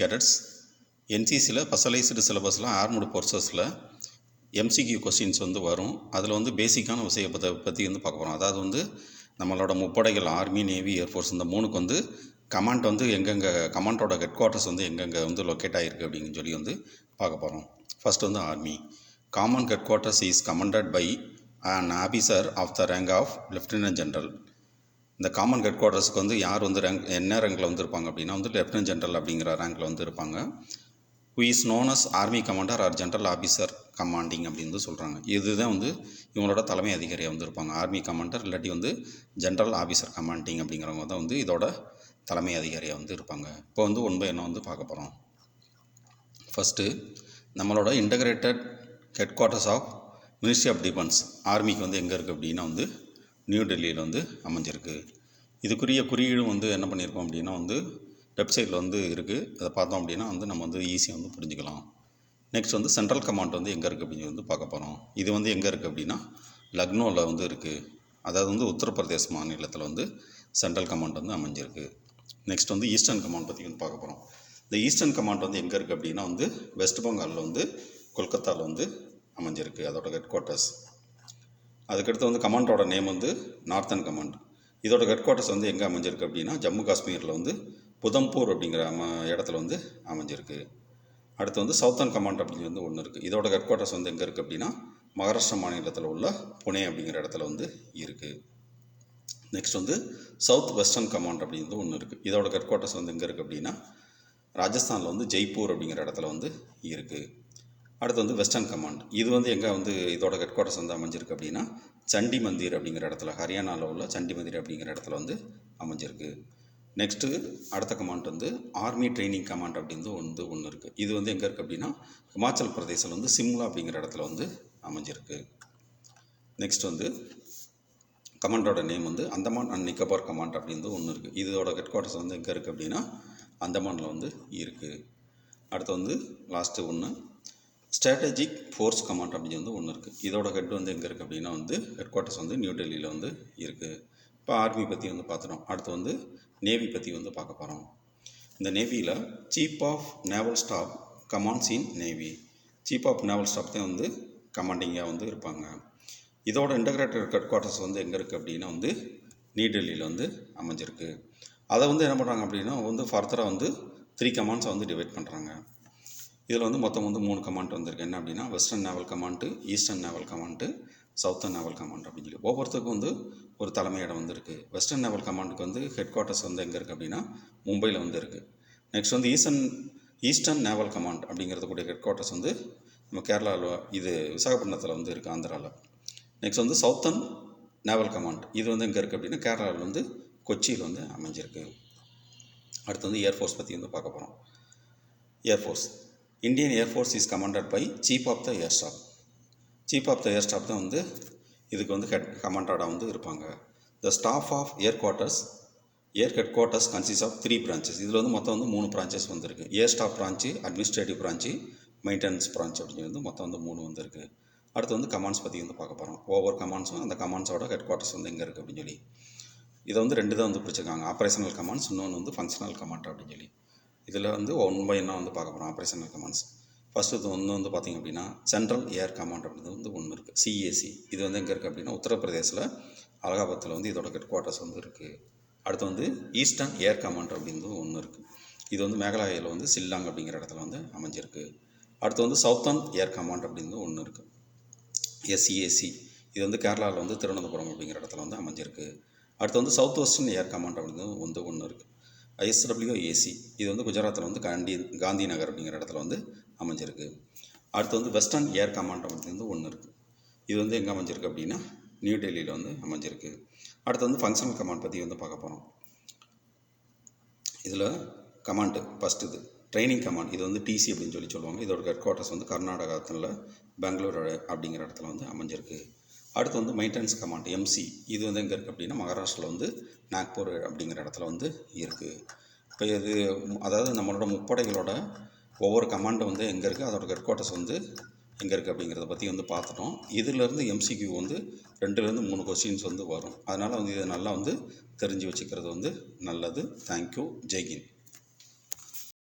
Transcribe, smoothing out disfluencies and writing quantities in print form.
Cadets என்சிசியில் specialised சிலபஸில் armed ஃபோர்ஸஸில் MCQ questions வந்து வரும். அதில் வந்து பேசிக்கான விஷயத்தை பற்றி வந்து பார்க்க போகிறோம். அதாவது வந்து நம்மளோட முப்படைகள் ஆர்மி, நேவி, ஏர்ஃபோர்ஸ் இந்த மூணுக்கு வந்து கமாண்ட் வந்து எங்கெங்கே கமாண்டோட ஹெட் குவார்ட்டர்ஸ் வந்து எங்கெங்கே வந்து லொக்கேட் ஆகிருக்கு அப்படின்னு சொல்லி வந்து பார்க்க போகிறோம். ஃபஸ்ட் வந்து army. Common headquarters is commanded by an officer of the rank of lieutenant general. இந்த காமன் ஹெட் குவார்ட்டர்ஸ்க்கு வந்து யார் வந்து என்ன ரேங்கில் வந்து இருப்பாங்க அப்படின்னா வந்து லெஃப்டினன்ட் ஜென்ரல் அப்படிங்கிற ரேங்கில் வந்து இருப்பாங்க. Who is known as army commander or general officer commanding அப்படின்னு வந்து சொல்கிறாங்க. இதுதான் வந்து இவங்களோட தலைமை அதிகாரியாக வந்து இருப்பாங்க. ஆர்மி கமாண்டர் இல்லாட்டி வந்து ஜென்ரல் ஆஃபீஸர் கமாண்டிங் அப்படிங்கிறவங்க தான் வந்து இதோட தலைமை அதிகாரியாக வந்து இருப்பாங்க. இப்போ வந்து என்ன வந்து பார்க்க போகிறோம். ஃபஸ்ட்டு நம்மளோட integrated headquarters of ministry of defence ஆர்மிக்கு வந்து எங்கே இருக்குது அப்படின்னா வந்து நியூ டெல்லியில் வந்து அமைஞ்சிருக்கு. இதுக்குரிய குறியீடும் வந்து என்ன பண்ணியிருக்கோம் அப்படின்னா வந்து வெப்சைட்டில் வந்து இருக்குது. அதை பார்த்தோம் அப்படின்னா வந்து நம்ம வந்து ஈஸியாக வந்து புரிஞ்சுக்கலாம். நெக்ஸ்ட் வந்து சென்ட்ரல் கமாண்ட் வந்து எங்கே இருக்குது அப்படின்னு வந்து பார்க்க போகிறோம். இது வந்து எங்கே இருக்குது அப்படின்னா லக்னோவில் வந்து இருக்குது. அதாவது வந்து உத்தரப்பிரதேச மாநிலத்தில் வந்து சென்ட்ரல் கமாண்ட் வந்து அமைஞ்சிருக்கு. நெக்ஸ்ட் வந்து ஈஸ்டர்ன் கமாண்ட் பற்றி வந்து பார்க்க போகிறோம். இந்த ஈஸ்டர்ன் கமாண்ட் வந்து எங்கே இருக்குது அப்படின்னா வந்து வெஸ்ட் பெங்காலில் வந்து கொல்கத்தாவில் வந்து அமைஞ்சிருக்கு அதோட ஹெட் குவார்ட்டர்ஸ். அதுக்கடுத்து வந்து கமாண்டோட நேம் வந்து நார்த்தன் கமாண்ட். இதோட ஹெட் குவார்ட்டர்ஸ் வந்து எங்கே அமைஞ்சிருக்கு அப்படின்னா ஜம்மு காஷ்மீரில் வந்து புதம்பூர் அப்படிங்கிற இடத்துல வந்து அமைஞ்சிருக்கு. அடுத்து வந்து சவுத்தன் கமாண்ட் அப்படின்னு வந்து ஒன்று இருக்குது. இதோட ஹெட் குவார்ட்டர்ஸ் வந்து எங்கே இருக்குது அப்படின்னா மகாராஷ்டிரா மாநிலத்தில் உள்ள புனே அப்படிங்கிற இடத்துல வந்து இருக்குது. நெக்ஸ்ட் வந்து சவுத் வெஸ்டர்ன் கமாண்ட் அப்படின்னு ஒன்று இருக்குது. இதோட ஹெட் குவார்ட்டர்ஸ் வந்து எங்கே இருக்குது அப்படின்னா ராஜஸ்தானில் வந்து ஜெய்ப்பூர் அப்படிங்கிற இடத்துல வந்து இருக்குது. அடுத்து வந்து வெஸ்டர்ன் கமாண்ட். இது வந்து எங்கே வந்து இதோட ஹெட் குவார்ட்டர்ஸ் வந்து அமைஞ்சிருக்கு அப்படின்னா சண்டி மந்திர் அப்படிங்கிற இடத்துல, ஹரியானாவில் உள்ள சண்டி மந்திர் அப்படிங்கிற இடத்துல வந்து அமைஞ்சிருக்கு. நெக்ஸ்ட்டு அடுத்த கமாண்ட் வந்து ஆர்மி ட்ரைனிங் கமாண்ட் அப்படின்னு வந்து ஒன்று இருக்குது. இது வந்து எங்கே இருக்குது அப்படின்னா ஹிமாச்சல் பிரதேசில் வந்து சிம்லா அப்படிங்கிற இடத்துல வந்து அமைஞ்சிருக்கு. நெக்ஸ்ட் வந்து கமாண்டோட நேம் வந்து அந்தமான் அண்ட் நிக்கோபார் கமாண்ட் அப்படின்னு ஒன்று இருக்குது. இதோட ஹெட் குவார்ட்டர்ஸ் வந்து எங்கே இருக்குது அப்படின்னா அந்தமானில் வந்து இருக்குது. அடுத்து வந்து லாஸ்ட்டு ஒன்று ஸ்ட்ராட்டஜிக் ஃபோர்ஸ் கமாண்ட் அப்படின்னு வந்து ஒன்று இருக்குது. இதோட ஹெட் வந்து எங்கே இருக்குது அப்படின்னா வந்து ஹெட் குவார்ட்டர்ஸ் வந்து நியூ டெல்லியில் வந்து இருக்குது. இப்போ ஆர்மி பற்றி வந்து பார்த்துட்டோம். அடுத்து வந்து நேவி பற்றி வந்து பார்க்க போகிறோம். இந்த நேவியில் chief of naval staff commands in navy. Chief of naval staff தான் வந்து கமாண்டிங்காக வந்து இருப்பாங்க. இதோட இன்டகிரேட்டட் ஹெட் குவார்ட்டர்ஸ் வந்து எங்கே இருக்குது அப்படின்னா வந்து நியூ டெல்லியில் வந்து அமைஞ்சிருக்கு. அதை வந்து என்ன பண்ணுறாங்க அப்படின்னா வந்து ஃபர்தராக வந்து 3 கமாண்ட்ஸை வந்து டிவைட் பண்ணுறாங்க. இதில் வந்து மொத்தம் வந்து 3 கமாண்ட் வந்திருக்கு. என்ன அப்படின்னா western naval command, eastern naval command, southern naval command அப்படின்னு சொல்லி ஒவ்வொருத்தருக்கும் வந்து ஒரு தலைமையிடம் வந்து இருக்குது. வெஸ்டர்ன் நேவல் கமாண்டுக்கு வந்து ஹெட் குவார்ட்டர்ஸ் வந்து எங்கே இருக்குது அப்படின்னா மும்பையில் வந்து இருக்குது. நெக்ஸ்ட் வந்து ஈஸ்டர்ன் நேவல் கமாண்ட் அப்படிங்கிறது கூட ஹெட் குவார்ட்டர்ஸ் வந்து நம்ம கேரளாவில் இது விசாகப்பட்டினத்தில் வந்து இருக்குது, ஆந்திராவில். நெக்ஸ்ட் வந்து சவுத்தர்ன் நேவல் கமாண்ட் இது வந்து எங்கே இருக்குது அப்படின்னா கேரளாவில் வந்து கொச்சியில் வந்து அமைஞ்சிருக்கு. அடுத்து வந்து ஏர்ஃபோர்ஸ் பற்றி வந்து பார்க்க போகிறோம். Air force Indian air force is commanded by chief of the air staff. Chief of the air staff தான் வந்து இதுக்கு வந்து ஹெட் கமாண்டராக வந்து இருப்பாங்க. The staff of air headquarters consist of 3 branches. இதில் வந்து மொத்தம் வந்து 3 பிரான்ச்சஸ் வந்துருக்கு. Air staff branch, administrative branch, maintenance branch அப்படின்னு வந்து மொத்தம் வந்து 3 வந்துருக்கு. அடுத்து வந்து கமாண்ட்ஸ் பற்றி வந்து பார்க்க போகிறோம். ஒவ்வொரு கமாண்ட்ஸும் அந்த கமாண்ட்ஸோட ஹெட் குவார்ட்டர்ஸ் வந்து எங்கே இருக்குது அப்படின்னு சொல்லி இதை வந்து 2 தான் வந்து பிடிச்சிருக்காங்க. ஆப்ரேஷனல் கமாண்ட்ஸ், இன்னொன்று வந்து ஃபங்க்ஷனல் கமாண்ட் அப்படின்னு சொல்லி. இதில் வந்து ஒன் பை ஒன்னாக வந்து பார்க்க போகிறோம் ஆப்ரேஷனல் கமாண்ட்ஸ். ஃபஸ்ட்டு ஒன்று வந்து பார்த்திங்க அப்படின்னா சென்ட்ரல் ஏர் கமாண்ட் அப்படின்றது வந்து ஒன்று இருக்குது, சிஏசி. இது வந்து எங்கே இருக்குது அப்படின்னா உத்தரப்பிரதேசில் அலகாபாத்தில் வந்து இதோட ஹெட் குவார்ட்டர்ஸ் வந்து இருக்குது. அடுத்து வந்து ஈஸ்டர்ன் ஏர் கமாண்ட் அப்படின்றது ஒன்று இருக்குது. இது வந்து மேகாலயாவில் வந்து சில்லாங் அப்படிங்கிற இடத்துல வந்து அமைஞ்சிருக்கு. அடுத்து வந்து சவுத்தர்ன் ஏர் கமாண்ட் அப்படின்னு ஒன்று இருக்குது, எஸ்இஏசி. இது வந்து கேரளாவில் வந்து திருவனந்தபுரம் அப்படிங்கிற இடத்துல வந்து அமைஞ்சிருக்கு. அடுத்து வந்து சவுத் வெஸ்டர்ன் ஏர் கமாண்ட் அப்படின்னு வந்து ஒன்று இருக்குது, ISWAC. இது வந்து குஜராத்தில் வந்து காந்தி நகர் அப்படிங்கிற இடத்துல வந்து அமைஞ்சிருக்கு. அடுத்து வந்து வெஸ்டர்ன் ஏர் கமாண்ட் அப்படின்னு ஒன்று இருக்குது. இது வந்து எங்கே அமைஞ்சிருக்கு அப்படின்னா நியூ டெல்லியில் வந்து அமைஞ்சிருக்கு. அடுத்து வந்து ஃபங்க்ஷனல் கமாண்ட் பற்றி வந்து பார்க்க போகிறோம். இதில் கமாண்டு ஃபஸ்ட்டு இது ட்ரைனிங் கமாண்ட். இது வந்து டிசி அப்படின்னு சொல்லி சொல்லுவாங்க. இதோட ஹெட் குவார்ட்டர்ஸ் வந்து கர்நாடகத்தில் பெங்களூர் அப்படிங்கிற இடத்துல வந்து அமைஞ்சிருக்கு. அடுத்து வந்து மெயின்டெனன்ஸ் கமாண்ட், எம்சி. இது வந்து எங்கே இருக்குது அப்படின்னா மகாராஷ்டிராவில் வந்து நாக்பூர் அப்படிங்கிற இடத்துல வந்து இருக்குது. இப்போ இது அதாவது நம்மளோட முப்படைகளோட ஒவ்வொரு கமாண்டும் வந்து எங்கே இருக்குது, அதோட ஹெட் குவார்ட்டர்ஸ் வந்து எங்கே இருக்குது அப்படிங்கிறத பற்றி வந்து பார்த்துட்டோம். இதிலேருந்து எம்சிக்யூ வந்து 2லேருந்து 3 கொஸ்டின்ஸ் வந்து வரும். அதனால் வந்து இதை நல்லா வந்து தெரிஞ்சு வச்சுக்கிறது வந்து நல்லது. தேங்க்யூ. ஜெய்ஹிந்த்.